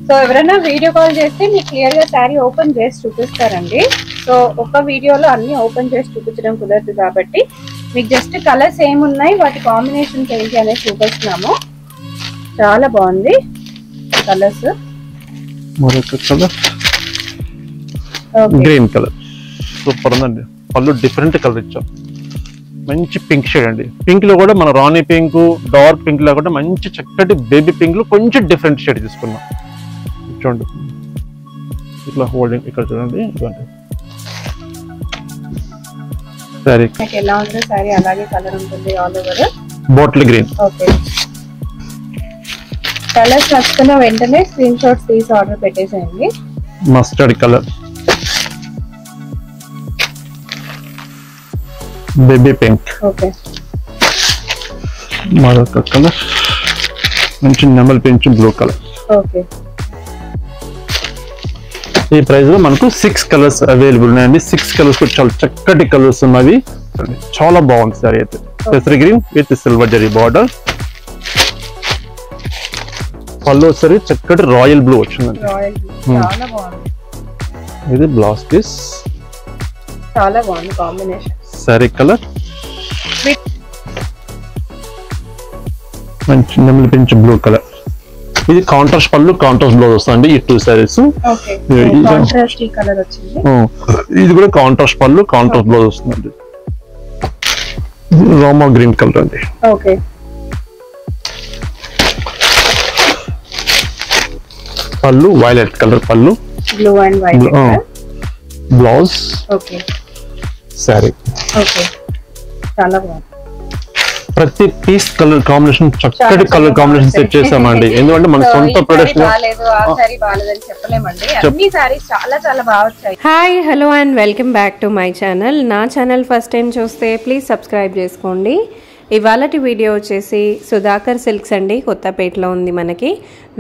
So ఎవరైనా video call చేస్తే మీకు క్లియర్ గా శారీ ఓపెన్ చేసి చూపిస్తారండి. సో ఒక వీడియోలో అన్ని ఓపెన్ చేసి చూపించడం కుదరదు కాబట్టి మీకు జస్ట్ కలర్స్ ఏమున్నాయి వాటి కాంబినేషన్స్ ఏంటి అనేది చూపిస్తున్నాము. చాలా బాగుంది కలర్స్. మరొక కలర్ గ్రీన్ కలర్ సూపర్ ఉందండి. పళ్ళు డిఫరెంట్ కలర్ ఇచ్చాం. మంచి పింక్ షేడ్ అండి. పింక్ లో కూడా మన రాణి పింక్, డార్క్ పింక్ లో కూడా మంచి చక్కటి బేబీ పింక్ లో కొంచెం డిఫరెంట్ షేడ్ తీసుకున్నాం. చూడండి ఇట్లా హోల్డింగ్ ఇక్కడ చూడండి. సారీ ఎలా ఉందో సారీ అలాగే కలర్ ఉంటుంది all over. Bottle green. Okay, colours నచ్చుకున్న వెంటనే స్క్రీన్ షాట్స్ తీసి ఆర్డర్ పెట్టేసేయండి. Mustard colour, baby pink. Okay, మరొక కలర్ మంచి నెమల్ పింక్ బ్లూ కలర్. ఓకే, ఈ ప్రైస్ లో మనకు 6 కలర్స్ అవైలబుల్ ఉన్నాయండి. 6 కలర్స్ చాలా చక్కటి కలర్స్ ఉన్నవి. చాలా బాగుంది సారీ అయితే. పెసరి green with silver zari border. పళ్ళు సరి చక్కటి రాయల్ బ్లూ వచ్చిందండి. చాలా బాగుంది. ఇది బ్లౌజ్ పీస్. చాలా బాగుంది కాంబినేషన్. సారీ కలర్ మంచి నెమలి పింక్ బ్లూ కలర్. ఇది కాంట్రాస్ట్ పళ్ళు, కాంట్రాస్ట్ బ్లౌజ్ వస్తుంది. ఈ 2 సారీస్. ఇది కూడా కాంట్రాస్ట్ పళ్ళు, కాంట్రాస్ట్ బ్లౌజ్ వస్తుందండి. రామా గ్రీన్ కలర్ అండి. ఓకే, పళ్ళు వైలెట్ కలర్ పళ్ళు, blue and white blouse. Okay, sorry. Okay, చాలా బాగుంది. ప్రతి పీస్ కలర్ కాంబినేషన్ చక్కటి కలర్ కాంబినేషన్ సెట్ చేసామండి. ఎందుకంటే మన సొంత production. Hi, hello and welcome back to my channel. నా ఛానల్ ఫస్ట్ టైం చూస్తే ప్లీజ్ సబ్స్క్రైబ్ చేసుకోండి. ఇవాళటి వీడియో వచ్చేసి సుధాకర్ సిల్క్స్ అండి. కొత్తపేటలో ఉంది మనకి.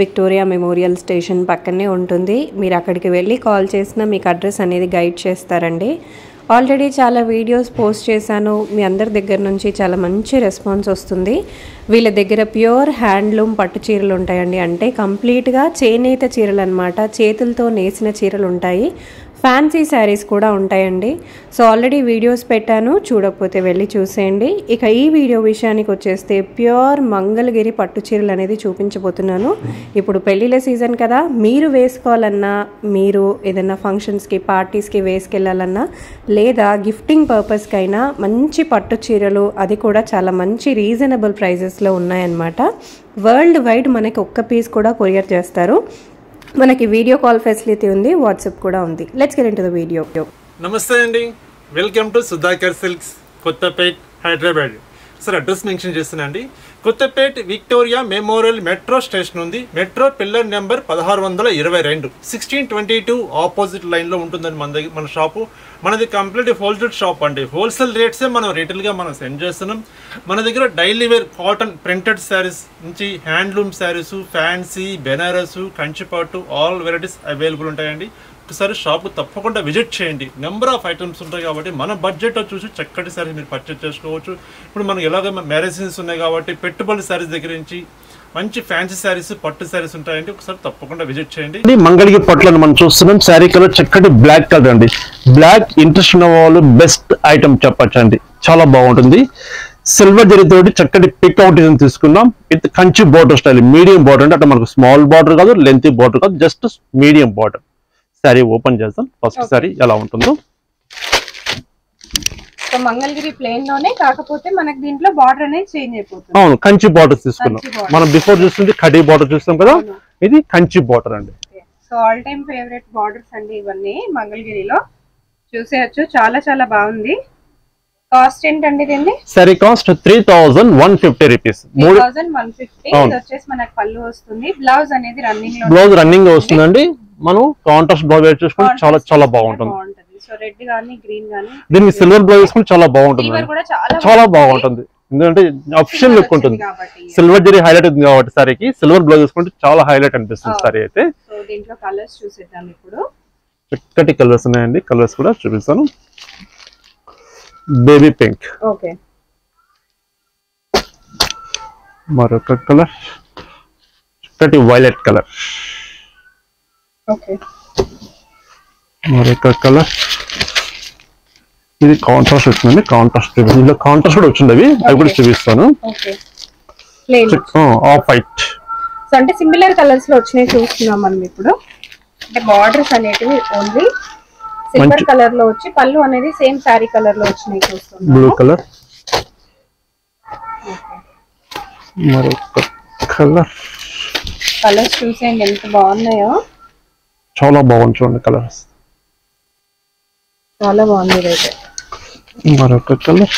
విక్టోరియా మెమోరియల్ స్టేషన్ పక్కనే ఉంటుంది. మీరు అక్కడికి వెళ్ళి కాల్ చేసినా మీకు అడ్రస్ అనేది గైడ్ చేస్తారండి. ఆల్రెడీ చాలా వీడియోస్ పోస్ట్ చేశాను. మీ అందరి దగ్గర నుంచి చాలా మంచి రెస్పాన్స్ వస్తుంది. వీళ్ళ దగ్గర ప్యూర్ హ్యాండ్లూమ్ పట్టు చీరలు ఉంటాయండి. అంటే కంప్లీట్గా చేనేత చీరలు అనమాట. చేతులతో నేసిన చీరలు ఉంటాయి. ఫ్యాన్సీ శారీస్ కూడా ఉంటాయండి. సో ఆల్రెడీ వీడియోస్ పెట్టాను, చూడకపోతే వెళ్ళి చూసేయండి. ఇక ఈ వీడియో విషయానికి వచ్చేస్తే ప్యూర్ మంగళగిరి పట్టు చీరలు అనేది చూపించబోతున్నాను. ఇప్పుడు పెళ్ళిళ్ళ సీజన్ కదా, మీరు వేసుకోవాలన్నా, మీరు ఏదైనా ఫంక్షన్స్కి, పార్టీస్కి వేసుకెళ్ళాలన్నా, లేదా గిఫ్టింగ్ పర్పస్కి అయినా మంచి పట్టు చీరలు, అది కూడా చాలా మంచి రీజనబుల్ ప్రైజెస్లో ఉన్నాయన్నమాట. వరల్డ్ వైడ్ మనకి ఒక్క పీస్ కూడా కొరియర్ చేస్తారు. మనకి వీడియో కాల్ ఫెసిలిటీ ఉంది, వాట్సాప్ కూడా ఉంది. Let's get into the video. నమస్తే అండి, welcome to Sudhakar Silks, Kothapet, Hyderabad. Sir address mention చేస్తున్నా అండి. Kothapet Victoria Memorial metro station ఉంది. మెట్రో పిల్లర్ నెంబర్ 1622, 1622 ఆపోజిట్ లైన్లో ఉంటుందండి మన షాపు. మనది కంప్లీట్ హోల్సేల్ షాప్ అండి. హోల్సేల్ రేట్సే మనం రిటైల్గా మనం సెండ్ చేస్తున్నాం. మన దగ్గర daily wear cotton printed saris నుంచి హ్యాండ్లూమ్ శారీస్, ఫ్యాన్సీ, బెనారస్, కంచిపట్టు ఆల్ వెరైటీస్ అవైలబుల్ ఉంటాయండి. ఒకసారి షాపు తప్పకుండా విజిట్ చేయండి. నెంబర్ ఆఫ్ ఐటమ్స్ ఉంటాయి కాబట్టి మన బడ్జెట్ చూసి చక్కటి శారీస్ మీరు పర్చేజ్ చేసుకోవచ్చు. ఇప్పుడు మనకి ఎలాగ మ్యారేజెస్ ఉన్నాయి కాబట్టి పెట్టుబడి శారీస్ దగ్గర నుంచి మంచి ఫ్యాన్సీ శారీస్, పట్టు శారీస్ ఉంటాయండి. ఒకసారి తప్పకుండా విజిట్ చేయండి. మంగళగిరి పట్లను మనం చూస్తున్నాం. శారీ కలర్ చక్కటి బ్లాక్ కలర్ అండి. బ్లాక్ ఇంట్రెస్ట్ ఉన్న వాళ్ళు బెస్ట్ ఐటమ్ చెప్పచ్చు అండి. చాలా బాగుంటుంది. సిల్వర్ జరీతోటి చక్కటి పిక్ అవుట్ తీసుకున్నాం. With Kanchi border style, medium border అంటే అట్లా మనకు స్మాల్ బార్డర్ కాదు, లెంతీ బార్డర్ కాదు, just medium border. Sorry open చేద్దాం. ఫస్ట్ సారీ ఎలా ఉంటుందో. మంగళగిరి ప్లేన్ లోనే, కాకపోతే మనకి దీంట్లో బార్డర్ అనేది చేంజ్ అయిపోతుంది. అవును, కంచి బార్డర్ తీసుకున్నాం. మనం బిఫోర్ చూస్తుంది కడీ బార్డర్ చూస్తాం కదా, ఇది కంచి బార్డర్ అండి. So all time favourite borders అండి ఇవన్నీ మంగళగిరిలో. చూసేయచ్చు, చాలా చాలా బాగుంది. కాస్ట్ ఏంటండి దీన్ని? Sorry cost 3150 rupees. 3150. ఇది వచ్చేసి మనకు పళ్ళు వస్తుంది. బ్లౌజ్ అనేది రన్నింగ్ వస్తుందండి. మనం కాంట్రాస్ట్ బ్లౌజ్ వేసుకుంటే చాలా చాలా బాగుంటుంది. సో రెడ్ గానీ గ్రీన్ గానీ దీన్ని సిల్వర్ బ్లౌజ్ వేసుకుంటే చాలా బాగుంటుంది. చాలా బాగుంటుంది. ఎందుకంటే అఫిషియల్ లుక్ ఉంటుంది. సిల్వర్ జరీ హైలైట్ ఉంది కాబట్టి సారీకి సిల్వర్ బ్లౌజ్ వేసుకుంటే చాలా హైలైట్ అనిపిస్తుంది సారీ అయితే. సో దీంట్లో కలర్స్ చూసేద్దాం ఇప్పుడు. చక్కటి కలర్స్ ఉన్నాయండి. కలర్స్ కూడా చూపిస్తాను. బేబీ పింక్, ఓకే, మరొక కలర్ చక్కటి వైలెట్ కలర్, ఓకే మరొక కలర్ ఇది కాంట్రాస్ట్ వచ్చిందండి. కాంట్రాస్ట్ ఇందులో కాంట్రాస్ట్ కూడా వచ్చింది, అవి కూడా చూపిస్తాను. Okay plain off white. So అంటే సిమిలర్ కలర్స్ లో వచ్చినాయి చూస్తున్నాం మనం ఇప్పుడు. అంటే బార్డర్స్ అనేటివి ఓన్లీ సిల్వర్ కలర్ లో వచ్చి పళ్ళు అనేది సేమ్ సారీ కలర్ లో వచ్చినాయి చూస్తున్నాం. Blue colour. మరొక కలర్. కలర్స్ చూసేయండి ఎంత బాగున్నాయో. చాలా బాగుంది చూడండి కలర్స్, చాలా బాగుంది ఇదైతే. మరొక కలర్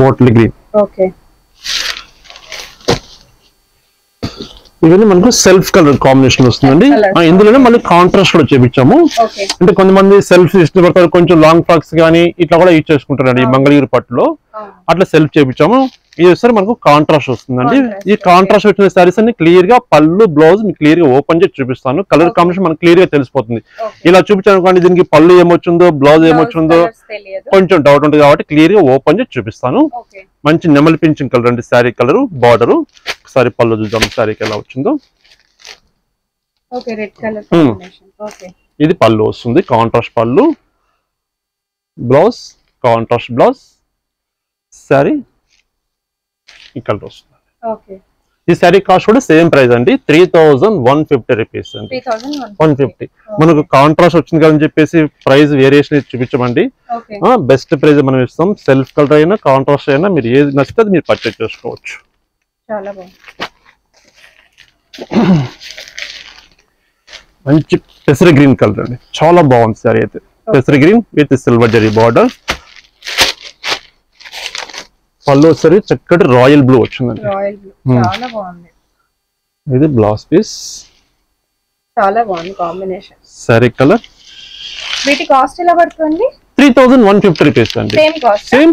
బాటిల్ గ్రీన్. ఓకే ఇవన్నీ మనకు సెల్ఫ్ కలర్ కాంబినేషన్ వస్తుందండి. ఇందులోనే మళ్ళీ కాంట్రాస్ట్ కూడా చేపించాము. ఓకే అంటే కొంతమంది సెల్ఫ్ ఇష్టపడతారు, కొంచెం లాంగ్ ఫ్రాక్స్ కానీ ఇట్లా కూడా యూజ్ చేసుకుంటారండి ఈ మంగళగిరి పట్టులో. అట్లా సెల్ఫ్ చేపించాము. ఇది వచ్చేసరి మనకు కాంట్రాస్ట్ వస్తుందండి. ఈ కాంట్రాస్ట్ వచ్చిన సారీస్ అన్ని క్లియర్ గా పళ్ళు బ్లౌజ్ క్లియర్ గా ఓపెన్ చేసి చూపిస్తాను. కలర్ కాంబినేషన్ మనకు క్లియర్ గా తెలిసిపోతుంది. ఇలా చూపించాను దీనికి పళ్ళు ఏమొచ్చిందో బ్లౌజ్ ఏమొచ్చిందో కొంచెం డౌట్ ఉంటుంది కాబట్టి క్లియర్ గా ఓపెన్ చేసి చూపిస్తాను. మంచి నెమలి పింఛన్ కలర్ అండి శారీ కలర్. బార్డర్ ఒకసారి పళ్ళు చూద్దాం శారీకి ఎలా వచ్చిందో. ఇది పళ్ళు వస్తుంది, కాంట్రాస్ట్ పళ్ళు, బ్లౌజ్ కాంట్రాస్ట్ బ్లౌజ్, శారీ ఈ కలర్ వస్తుంది. ఈ శారీ కాస్ట్ కూడా సేమ్ ప్రైస్ అండి, 3150 రూపీస్ అండి. 150 మనకు కాంట్రాస్ట్ వచ్చింది కదని చెప్పేసి ప్రైస్ వేరియేషన్ చూపించమండి. బెస్ట్ ప్రైస్ మనం ఇస్తాం. సెల్ఫ్ కలర్ అయినా కాంట్రాస్ట్ అయినా మీరు ఏది నచ్చితే అది మీరు పర్చేజ్ చేసుకోవచ్చు. చాలా బాగుంది. మంచి పెసర గ్రీన్ కలర్ అండి, చాలా బాగుంది సారీ అయితే. పెసర green with silver zari border. పళ్ళు సరి చక్కటి రాయల్ బ్లూ వచ్చిందండి. చాలా బాగుంది. ఇది బ్లౌజ్ పీస్, చాలా బాగుంది కాంబినేషన్. Sorry colour. వీటి కాస్ట్ ఎలా పడుతుంది? 3150 రూపీస్ అండి. Same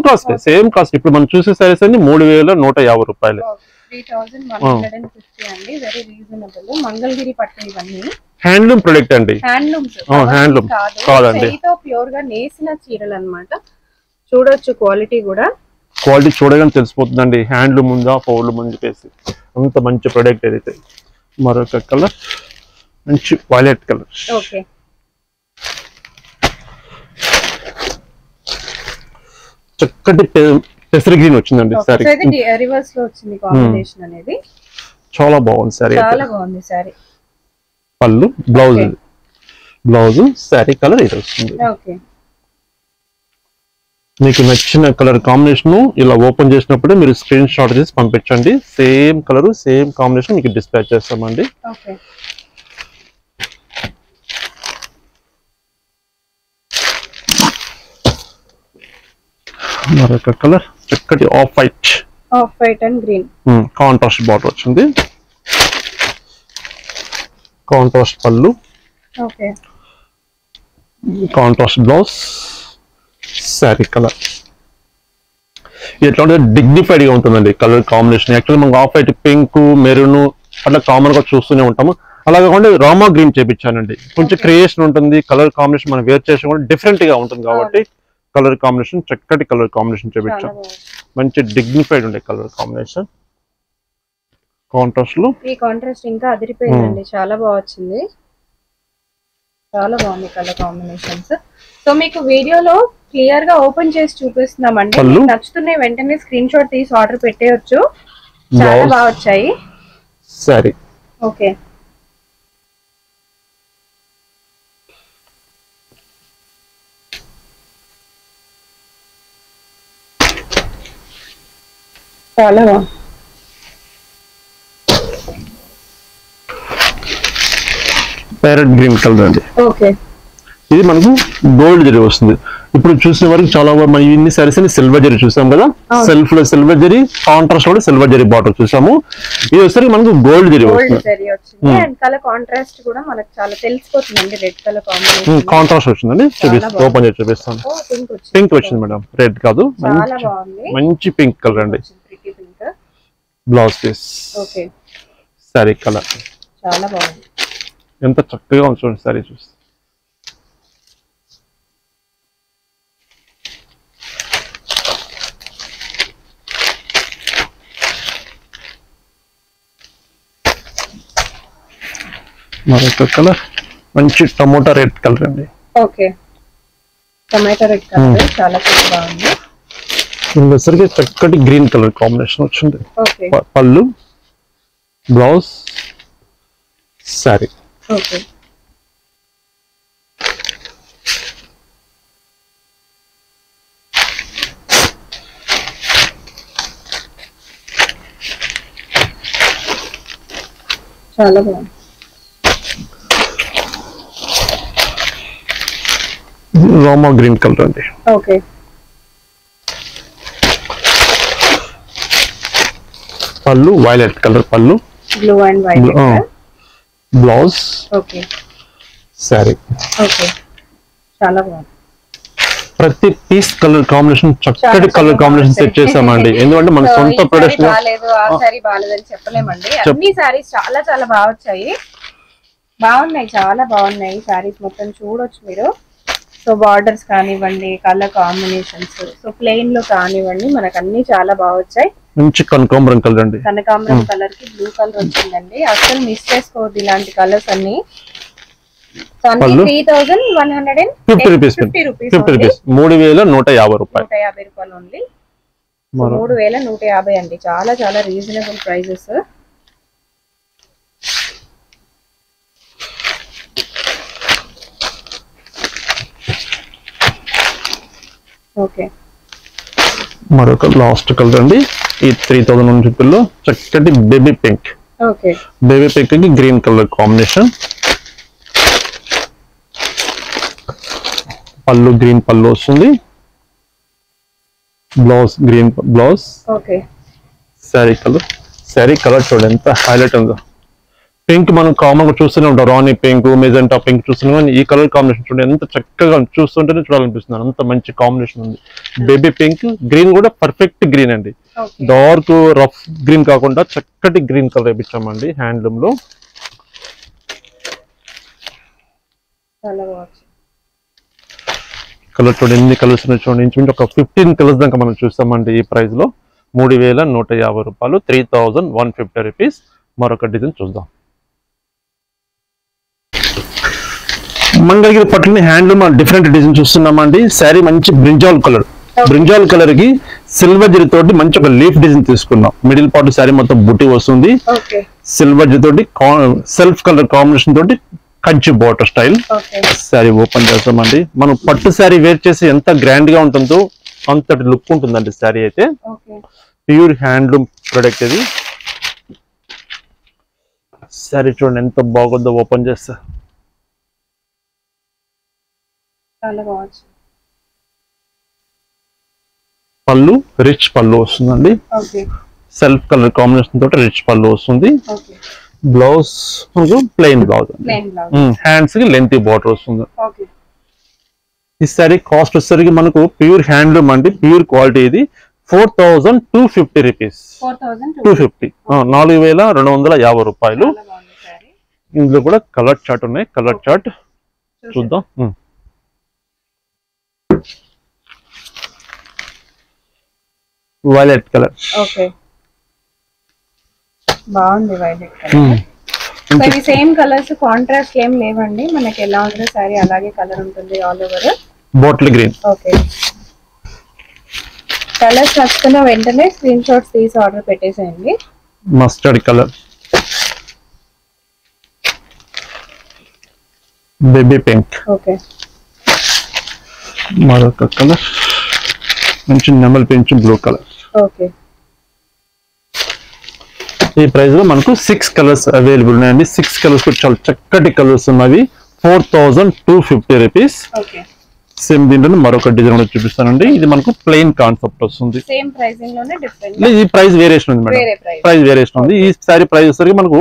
cost. ఇప్పుడు మనం చూసే సారీస్ అన్ని 3150 రూపాయలు. 3150 అండి, వెరీ రీజనబుల్. మంగళగిరి పట్టు ఇవన్నీ హ్యాండ్లూమ్ ప్రొడక్ట్ అండి. హ్యాండ్లూమ్ కాదండి, ప్యూర్ గా నేసిన చీరలు అన్నమాట. చూడొచ్చు క్వాలిటీ కూడా, క్వాలిటీ చూడగానే తెలిసిపోతుందండి హ్యాండ్లూమ్ ఉందా పౌర్లూమ్ అని చెప్పేసి. అంత మంచి ప్రొడక్ట్ ఏదైతే. మరొక కలర్ మంచి వైలెట్ కలర్. ఓకే చక్కటి పెసర గ్రీన్ వచ్చిందండి సారీ. రివర్స్ లో వచ్చింది కాంబినేషన్ అనేది. చాలా బాగుంది సారీ, చాలా బాగుంది సారీ. పళ్ళు బ్లౌజ్ సారీ కలర్ ఇది వస్తుంది. ఓకే మీకు నచ్చిన కలర్ కాంబినేషన్ ఇలా ఓపెన్ చేసినప్పుడే మీరు స్క్రీన్ షాట్ చేసి పంపించండి. సేమ్ కలర్ సేమ్ కాంబినేషన్ మీకు డిస్పాచ్ చేస్తామండి. ఓకే మరొక కలర్ చక్కటి off white and green contrast border వచ్చింది. కాంట్రాస్ట్ పళ్ళు, okay contrast blouse, sari colour. ఎట్లా డిగ్నిఫైడ్ గా ఉంటుందండి కలర్ కాంబినేషన్. యాక్చువల్లీ మనకు ఆఫ్ వైట్, పింక్, మెరూన్ అట్లా కామన్ గా చూస్తూనే ఉంటాము. అలా కాకుండా రామా గ్రీన్ చేపించానండి. కొంచెం క్రియేషన్ ఉంటుంది, కలర్ కాంబినేషన్ మనం వేర్ చేసిన కూడా డిఫరెంట్ గా ఉంటుంది కాబట్టి కలర్ కాంబినేషన్ చక్కటి కలర్ కాంబినేషన్ చేపించాం. మంచి డిగ్నిఫైడ్ ఉండే కలర్ కాంబినేషన్. కాంట్రాస్ట్ లో ఈ కాంట్రాస్ట్ ఇంకా అదిరిపోయిందండి, చాలా బాగా వచ్చింది. చాలా బాగుంది కలర్ కాంబినేషన్స్. సో మీకు వీడియోలో క్లియర్ గా ఓపెన్ చేసి చూపిస్తున్నామండి. నచ్చుతున్నాయి వెంటనే స్క్రీన్ షాట్ తీసి ఆర్డర్ పెట్టేయచ్చు. చాలా బాగా వచ్చాయి. సరే ఓకే చాలా బాగుంది. ప్యారెట్ గ్రీన్ కలర్ అండి. ఓకే ఇది మనకు గోల్డ్ జరీ వస్తుంది. ఇప్పుడు చూసిన వరకు చాలా మనం ఇన్ని సారీస్ అని సిల్వర్ జరీ చూసాం కదా. సెల్ఫ్ లో సిల్వర్ జరీ, కాంట్రాస్ట్ లో సిల్వర్ జరీ బార్డర్ చూసాము. ఇది వచ్చేసరికి మనకు గోల్డ్ జరీ వస్తుంది. అండ్ కలర్ కాంట్రాస్ట్ కూడా మనకు చాలా తెలిసిపోతుందండి. రెడ్ కలర్ కాంబినేషన్ కాంట్రాస్ట్ వచ్చిందండి. ఓపెన్ చేసి చూపిస్తాను. పింక్ వచ్చింది మేడం, రెడ్ కాదు. చాలా బాగుంది, మంచి పింక్ కలర్ అండి. Blouse piece, okay sari colour చాలా బాగుంది. ఎంత చక్కగా ఉంది చూడండి సారీ చూసి. మరొక కలర్ మంచి టమోటా రెడ్ కలర్ అండి. ఓకే, టమాటో రెడ్ కలర్ చాలా బాగుంది. ఇంకొకసారికి చక్కటి గ్రీన్ కలర్ కాంబినేషన్ వచ్చింది. ఓకే, పళ్ళు, బ్లౌజ్, శారీ. ఓకే, చాలా బాగుంది. రామా గ్రీన్ కలర్ అండి. ఓకే, పళ్ళు వైలెట్ కలర్ పళ్ళు, blue and white. Blouse, okay, sari. Okay, చాలా బాగుంది. ప్రతి పీస్ కలర్ కాంబినేషన్ చక్కటి కలర్ కాంబినేషన్ సెట్ చేసామండి. ఎందుకంటే మన సొంత ప్రొడక్షన్ బాగాలేదు, ఆ సారీ బాగాలేదని చెప్పలేమండి. అన్ని సారీస్ చాలా చాలా బాగా వచ్చాయి, బాగున్నాయి, చాలా బాగున్నాయి సారీస్. మొత్తం చూడొచ్చు మీరు. సో బార్డర్స్ కానివ్వండి, కలర్ కాంబినేషన్స్, సో ప్లెయిన్ లో కానివ్వండి, మనకు అన్ని చాలా బాగా వచ్చాయి. మంచి కనకాంబరం కలర్ అండి. కనకాంబరం కలర్ కి బ్లూ కలర్ వచ్చిందండి. అసలు మిస్ చేసుకోవద్దు ఇలాంటి కలర్స్ అన్ని. 3,150 రూపీస్. 3,150 రూపాయలు. 150 రూపాయలు ఓన్లీ. 3,150 అండి, చాలా చాలా రీజనబుల్ ప్రైజెస్. ఓకే, మరొక లాస్ట్ కలర్ అండి. ఈ 3,150 లో చక్కటి baby pink. Okay, baby pink కి గ్రీన్ కలర్ కాంబినేషన్. పళ్ళు గ్రీన్ పళ్ళు వస్తుంది. Blouse green blouse. Okay, sari colour చూడండి ఎంత హైలైట్ ఉందో. పింక్ మనం కామన్ గా చూస్తూనే ఉంటాం, రాణి పింక్, మెజెంటా పింక్ చూస్తున్నాం. కానీ ఈ కలర్ కాంబినేషన్ చూడండి ఎంత చక్కగా చూస్తుంటేనే చూడాలనిపిస్తుంది, అంత మంచి కాంబినేషన్ ఉంది. బేబీ పింక్, గ్రీన్ కూడా పర్ఫెక్ట్ గ్రీన్ అండి. డార్క్ రఫ్ గ్రీన్ కాకుండా చక్కటి గ్రీన్ కలర్ వేయించామండి హ్యాండ్లూమ్ లో. కలర్ చూడండి ఎన్ని కలర్స్ ఉన్నాయి చూడండి. ఇంచుమించు ఒక 15 కలర్స్ దాకా మనం చూస్తామండి ఈ ప్రైస్ లో. 3,150 రూపాయలు, 3,150 రూపీస్. మరొక డిజైన్ చూద్దాం. మంగళగిరి పట్టుని హ్యాండ్లూమ్ డిఫరెంట్ డిజైన్ చూస్తున్నామండి. శారీ మంచి బ్రింజాల్ కలర్ కి సిల్వర్ జరీ తోటి మంచి ఒక లీఫ్ డిజైన్ తీసుకున్నాం. మిడిల్ పార్ట్ శారీ మొత్తం బుట్టి వస్తుంది. సిల్వర్ జరీ తోటి సెల్ఫ్ కలర్ కాంబినేషన్ తోటి Kanchi border style. Sari open చేస్తామండి. మనం పట్టు శారీ వేర్ చేసి ఎంత గ్రాండ్ గా ఉంటుందో అంతటి లుక్ ఉంటుందండి శారీ అయితే. ప్యూర్ హ్యాండ్లూమ్ ప్రొడక్ట్ ఇది. శారీ చూడండి ఎంత బాగుందో ఓపెన్ చేస్తా. పళ్ళు రిచ్ పళ్ళు వస్తుందండి. సెల్ఫ్ కలర్ కాంబినేషన్ తోటి రిచ్ పళ్ళు వస్తుంది. బ్లౌజ్ ప్లెయిన్ బ్లౌజ్, హ్యాండ్స్ కి లెంతీ బార్డర్ వస్తుంది. ఈ సారీ కాస్ట్ వచ్చేసరికి మనకు ప్యూర్ హ్యాండ్లూమ్ అండి, ప్యూర్ క్వాలిటీ. ఇది 4,250 రూపీస్. 250, 4,250 రూపాయలు. ఇందులో కూడా కలర్ చార్ట్ ఉన్నాయి. కలర్ చార్ట్ చూద్దాం. Violet colour. బాగుంది వైలెట్ కలర్. ఇవి సేమ్ కలర్స్, కాంట్రాస్ట్ ఏం లేవండి. మనకి ఎలా ఉందో సారీ అలాగే కలర్ ఉంటుంది all over. Bottle green. Okay, colours నచ్చుకున్న వెంటనే స్క్రీన్ షాట్స్ తీసి ఆర్డర్ పెట్టేసేయండి. Mustard colour, baby pink. Okay, మరొక కలర్ మంచి నెమల్ పింక్ బ్లూ కలర్. ఓకే, ఈ ప్రైస్ లో మనకు 6 కలర్స్ అవైలబుల్ ఉన్నాయండి. 6 కలర్స్ చాలా చక్కటి కలర్స్ ఉన్నవి. 4,250 రూపీస్. సేమ్ దీంట్లో మరొక డిజైన్ కూడా చూపిస్తానండి. ఇది మనకు ప్లెయిన్ కాన్సెప్ట్ వస్తుంది. సేమ్ ప్రైసింగ్ లోనే డిఫరెంట్. ఈ ప్రైస్ వేరియేషన్ ఉంది మేడం, ప్రైస్ వేరియేషన్ ఉంది. ఈ సారీ ప్రైస్ వచ్చేసరికి మనకు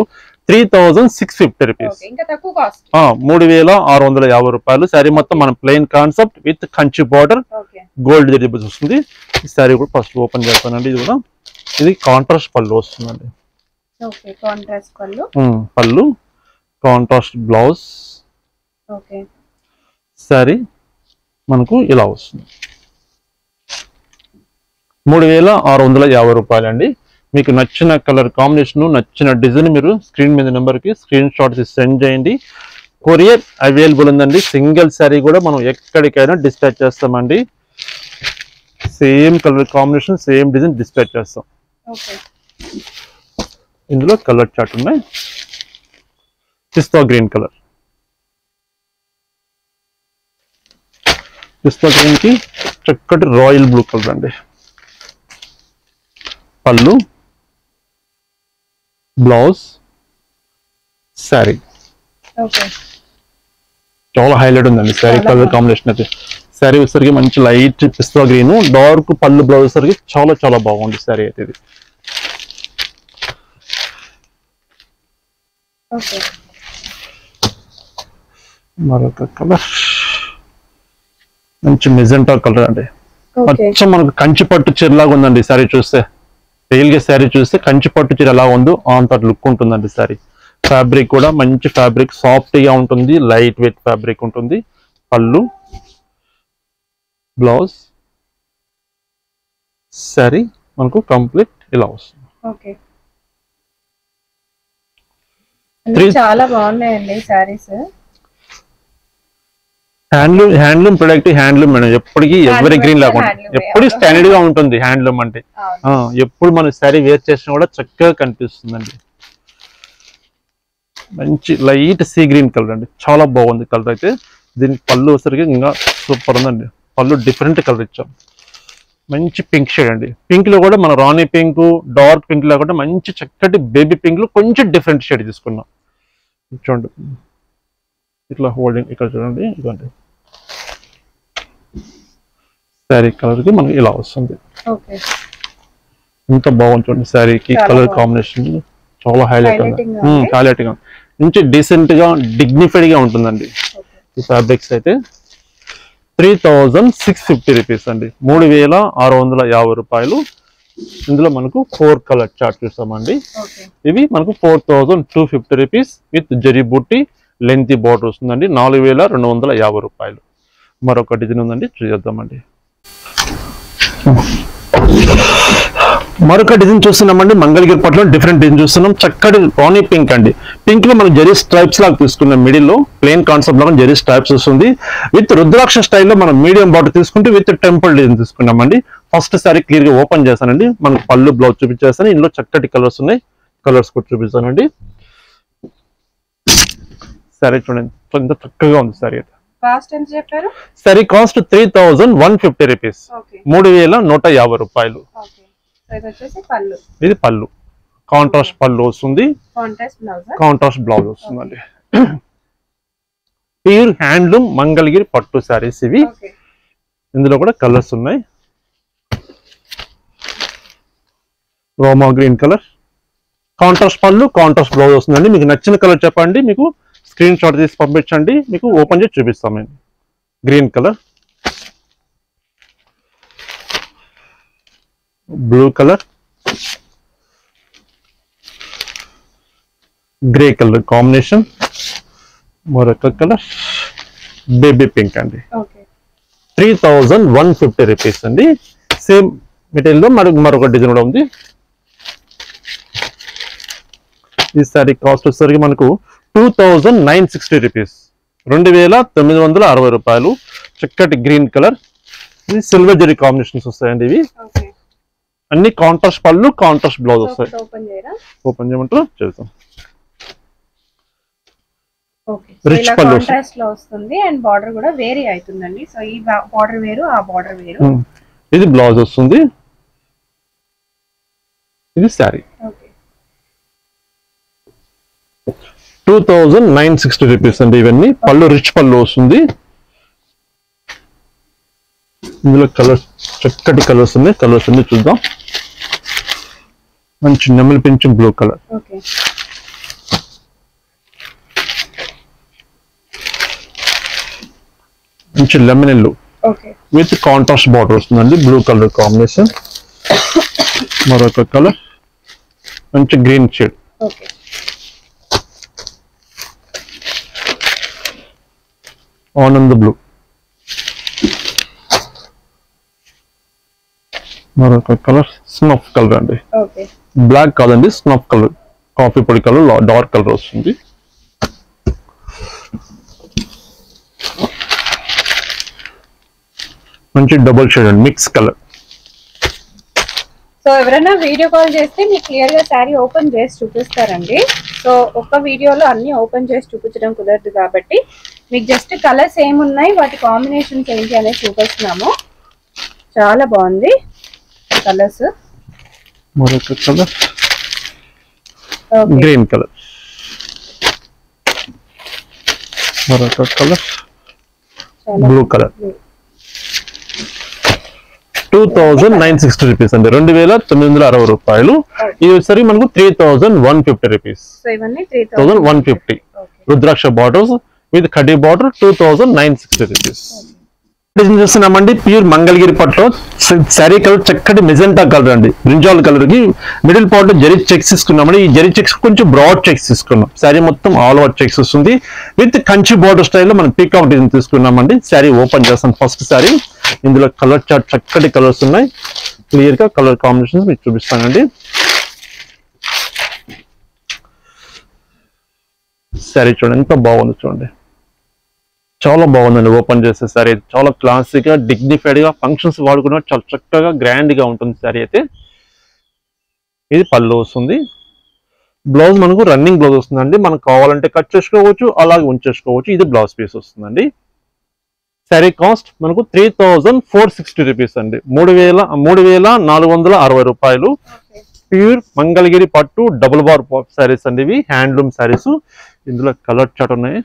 3,650 రూపీస్. ఇంకా తక్కువ కాస్ట్. 3,650 రూపాయలు. సారీ మొత్తం మన plain concept with Kanchi border, gold జరీబుల్స్ వస్తుంది. ఈ సారీ కూడా ఫస్ట్ ఓపెన్ చేస్తానండి. ఇది కూడా ఇది కాంట్రాస్ట్ పళ్ళు వస్తుందండి. ఓకే, కాంట్రాస్ట్ పళ్ళు. పళ్ళు, కాంట్రాస్ట్ బ్లౌజ్. ఓకే, సారీ మనకు ఇలా వస్తుంది. 3,650 రూపాయలు అండి. మీకు నచ్చిన కలర్ కాంబినేషన్, నచ్చిన డిజైన్ మీరు స్క్రీన్ మీద నెంబర్కి స్క్రీన్ షాట్స్ సెండ్ చేయండి. కొరియర్ అవైలబుల్ ఉందండి. సింగిల్ శారీ కూడా మనం ఎక్కడికైనా డిస్పాచ్ చేస్తామండి. Same colour combination, same design dispatch చేస్తాం. ఇందులో కలర్ చార్ట్ ఉన్నాయి. పిస్తా గ్రీన్ కలర్, పిస్తా గ్రీన్ కి చక్కటి రాయల్ బ్లూ కలర్ అండి. పళ్ళు, బ్లౌజ్, శారీ చాలా హైలైట్ ఉందండి. శారీ కలర్ కాంబినేషన్ అయితే శారీ వచ్చేసరికి మంచి లైట్ పిస్తా గ్రీన్, డార్క్ పళ్ళు, బ్లౌజ్ వచ్చేసరికి చాలా చాలా బాగుంది శారీ అయితే. ఇది మరొక కలర్ మంచి మెజెంటా కలర్ అండి. కొంచెం మనకు కంచి పట్టు చీరలాగా ఉందండి శారీ చూస్తే. రియల్గా శారీ చూస్తే కంచి పట్టు చీర ఎలా ఉందో అంత లుక్ ఉంటుందండి శారీ. ఫ్యాబ్రిక్ కూడా మంచి ఫ్యాబ్రిక్, సాఫ్ట్ గా ఉంటుంది, లైట్ వెయిట్ ఫ్యాబ్రిక్ ఉంటుంది. పళ్ళు, బ్లౌజ్, శారీ మనకు కంప్లీట్ ఇలా వస్తుంది. చాలా బాగున్నాయండి saris. Handloom product, handloom madam ఎప్పటికీ ఎవరి గ్రీన్ లేకుండా ఎప్పుడు స్టాండర్డ్ గా ఉంటుంది. హ్యాండ్లూమ్ అంటే ఎప్పుడు మన శారీ వేర్ చేసినా కూడా చక్కగా కనిపిస్తుందండి. మంచి లైట్ సీ గ్రీన్ కలర్ అండి, చాలా బాగుంది కలర్ అయితే. దీనికి పళ్ళు వచ్చరికి ఇంకా సూపర్ ఉందండి. పళ్ళు డిఫరెంట్ కలర్ ఇచ్చాం. మంచి పింక్ షేడ్ అండి. పింక్ లో కూడా మన రాణి పింక్, డార్క్ పింక్ లో కూడా మంచి చక్కటి బేబీ పింక్ లో కొంచెం డిఫరెంట్ షేడ్ తీసుకున్నాం. చూడండి ఇట్లా హోల్డింగ్ ఇక్కడ చూడండి. ఇదిగోండి శారీ కలర్ కి మనకి ఇలా వస్తుంది. ఎంత బాగుంది చూడండి. శారీకి కలర్ కాంబినేషన్ చాలా హైలైట్ హైలైట్ గా మంచి డీసెంట్ గా డిగ్నిఫైడ్ గా ఉంటుందండి. ఈ ఫ్యాబ్రిక్స్ అయితే 3650 రూపీస్ అండి, 3650 రూపాయలు. ఇందులో మనకు 4 కలర్ చార్ట్ చూస్తామండి. ఇవి మనకు 4250 rupees with zari buti lengthy border వస్తుందండి. 4250 రూపాయలు. మరొక డిజైన్ ఉందండి, చూద్దామండి. మరొక డిజైన్ చూస్తున్నామండి. మంగళగిరి పట్టులో డిఫరెంట్ డిజైన్ చూస్తున్నాం. చక్కటి రాణి పింక్ అండి. పింక్ లో మనం జరీ స్ట్రైప్స్ లాగా తీసుకున్నాం. మిడిల్ లో ప్లెయిన్ కాన్సెప్ట్ లాగా జరీ స్ట్రైప్స్ వస్తుంది. విత్ రుద్రాక్ష స్టైల్లో మనం మీడియం బార్డర్ తీసుకుంటే విత్ టెంపుల్ డిజైన్ తీసుకున్నామండి. ఫస్ట్ సారీ క్లియర్ గా ఓపెన్ చేస్తానండి. మనకు పళ్ళు, బ్లౌజ్ చూపించేస్తాను. ఇందులో చక్కటి కలర్స్ ఉన్నాయి. కలర్స్ కూడా చూపిస్తానండి. సారీ చూడండి ఎంత చక్కగా ఉంది సారీ అయితే. సారీ కాస్ట్ 3150 రూపీస్, 3150 రూపాయలు. ఇది పళ్ళు, కాంట్రాస్ట్ పళ్ళు వస్తుంది, కాంట్రాస్ట్ బ్లౌజ్ వస్తుందండి. ప్యూర్ హ్యాండ్లూమ్ మంగళగిరి పట్టు సారీస్ ఇవి. ఇందులో కూడా కలర్స్ ఉన్నాయి. రోమా గ్రీన్ కలర్, కాంట్రాస్ట్ పళ్ళు, కాంట్రాస్ట్ బ్లౌజ్ వస్తుందండి. మీకు నచ్చిన కలర్ చెప్పండి, మీకు స్క్రీన్ షాట్ తీసి పంపించండి, మీకు ఓపెన్ చేసి చూపిస్తామండి. Green colour, blue colour, grey colour combination, మరొక కలర్ బేబీ పింక్ అండి. 3150 రూపీస్ అండి. సేమ్ మెటీరియల్ లో మరొక డిజైన్ కూడా ఉంది. ఈ సారీ కాస్ట్ వచ్చేసరికి మనకు 2960 రూపీస్, 2960 రూపాయలు. చక్కటి గ్రీన్ కలర్, ఇది సిల్వర్ జరీ కాంబినేషన్స్ వస్తాయండి. ఇవి అన్ని కాంట్రాస్ట్ పళ్ళు, కాంట్రాస్ట్ బ్లౌజ్ వస్తాయి. ఓపెన్ చేయమంటారు చేద్దాం. రిచ్ పళ్ళు లో వస్తుంది అండ్ బార్డర్ కూడా వేరీ అవుతుందండి. సో ఈ బార్డర్ వేరు, ఆ బార్డర్ వేరు. ఇది బ్లౌజ్ వస్తుంది, ఇది శారీ. 2960 రూపీస్ అండి. ఇవన్నీ పళ్ళు రిచ్ పళ్ళు వస్తుంది. ఇందులో కలర్స్ చక్కటి కలర్స్ ఉన్నాయి. కలర్స్ అన్ని చూద్దాం. మంచి నెమలి పింఛం బ్లూ కలర్, మంచి lemon yellow with contrast border వస్తుందండి. Blue colour combination. మరొక కలర్ మంచి గ్రీన్ షేడ్, ఆనంద్ బ్లూ, మరొక కలర్ స్నఫ్ కలర్ అండి, ఓకే బ్లాక్ కాదండి, స్నఫ్ కలర్, కాఫీ పొడి కలర్, డార్క్ కలర్ వస్తుంది. మంచి డబుల్ షేడ్ అండి, మిక్స్ కలర్. సో ఎవరైనా వీడియో కాల్ చేస్తే మీకు క్లియర్ గా శారీ ఓపెన్ చేసి చూపిస్తారండి. సో ఒక్క వీడియోలో అన్ని ఓపెన్ చేసి చూపించడం కుదరదు కాబట్టి మీకు జస్ట్ కలర్స్ ఏమున్నాయి, వాటి కాంబినేషన్స్ ఏంటి అనేది చూపిస్తున్నాము. చాలా బాగుంది కలర్స్. మరొక కలర్ గ్రీన్ కలర్, మరొక కలర్ బ్లూ కలర్. 2960 రూపీస్ అండి, 2960 రూపాయలు. ఇది వచ్చేసరికి మనకు 3150 రూపీస్, సో ఇవన్నీ 3150. రుద్రాక్ష బార్డర్స్ విత్ కడ్డీ బార్డర్ 2960 రూపీస్. డిజైన్ చూస్తున్నామండి, ప్యూర్ మంగళగిరి పట్టులో శారీ కలర్ చక్కటి మెజెంటా కలర్ అండి, బ్రింజాల్ కలర్ కి మిడిల్ పార్ట్ లో జరీ చెక్స్ తీసుకున్నామండి. ఈ జరీ చెక్స్ కొంచెం బ్రాడ్ చెక్స్ తీసుకున్నాం. శారీ మొత్తం ఆల్ ఓవర్ చెక్స్ వస్తుంది విత్ కంచి బార్డర్ స్టైల్లో మనం పీకాక్ డిజైన్ తీసుకున్నామండి. శారీ ఓపెన్ చేస్తాం. ఫస్ట్ శారీ, ఇందులో కలర్ చార్ట్ చక్కటి కలర్స్ ఉన్నాయి. క్లియర్ గా కలర్ కాంబినేషన్స్ మీకు చూపిస్తానండి. శారీ చూడండి ఎంత బాగుంది, చూడండి చాలా బాగుందండి. ఓపెన్ చేసే శారీ చాలా క్లాసిక్ గా డిగ్నిఫైడ్ గా ఫంక్షన్స్ వాడుకున్న చాలా చక్కగా గ్రాండ్ గా ఉంటుంది శారీ అయితే. ఇది పళ్ళు వస్తుంది. బ్లౌజ్ మనకు రన్నింగ్ బ్లౌజ్ వస్తుందండి, మనకు కావాలంటే కట్ చేసుకోవచ్చు, అలాగే ఉంచేసుకోవచ్చు. ఇది బ్లౌజ్ పీస్ వస్తుందండి. శారీ కాస్ట్ మనకు 3460 రూపీస్ అండి, 3460 రూపాయలు. ప్యూర్ మంగళగిరి పట్టు డబుల్ బార్ శారీస్ అండి, ఇవి హ్యాండ్లూమ్ శారీస్. ఇందులో కలర్ చార్ట్ ఉన్నాయి,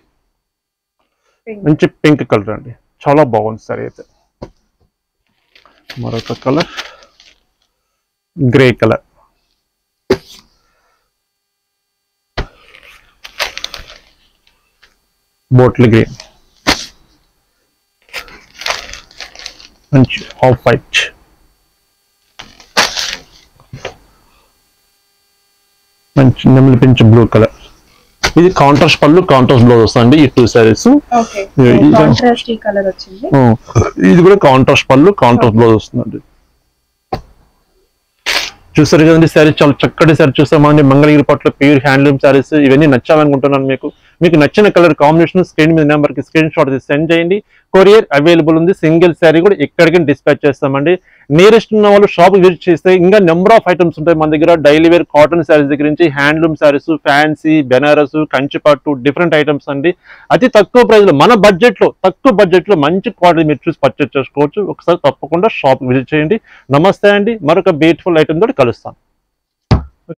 మంచి పింక్ కలర్ అండి, చాలా బాగుంది సారీ అయితే. మరొక కలర్ గ్రే కలర్, బోట్ల్ గ్రీన్, మంచి ఆఫ్ వైట్, మంచి నెమలి పింఛ బ్లూ కలర్. ఇది కాంట్రాస్ట్ పళ్ళు, కాంట్రాస్ట్ బ్లౌజ్ వస్తుంది. ఈ 2 సారీస్ ఇది కూడా కాంట్రాస్ట్ పళ్ళు, కాంట్రాస్ట్ బ్లౌజ్ వస్తుందండి. చూసారు కదండి శారీ, చాలా చక్కటి శారీ చూస్తామండి. మంగళగిరి పట్ల ప్యూర్ హ్యాండ్లూమ్ శారీస్ ఇవన్నీ నచ్చాలనుకుంటున్నాను. మీకు నచ్చిన కలర్ కాంబినేషన్ స్క్రీన్ మీద నెంబర్ కి స్క్రీన్ షాట్ సెండ్ చేయండి. కొరియర్ అవైలబుల్ ఉంది. సింగిల్ శారీ కూడా ఎక్కడికి డిస్పాచ్ చేస్తామండి. నియరెస్ట్ ఉన్న వాళ్ళు షాప్ విజిట్ చేస్తే ఇంకా నెంబర్ ఆఫ్ ఐటమ్స్ ఉంటాయి మన దగ్గర. డైలీ వేర్ కాటన్ శారీస్ దగ్గర నుంచి హ్యాండ్లూమ్ శారీస్, ఫ్యాన్సీ, బెనారస్, కంచిపట్టు, డిఫరెంట్ ఐటమ్స్ అండి. అతి తక్కువ ప్రైస్ లో, మన బడ్జెట్ లో, తక్కువ బడ్జెట్ లో మంచి క్వాలిటీ మీరు చూసి పర్చేస్ చేసుకోవచ్చు. ఒకసారి తప్పకుండా షాప్ విజిట్ చేయండి. నమస్తే అండి, మరొక బ్యూటిఫుల్ ఐటమ్ తోటి కలుస్తాను.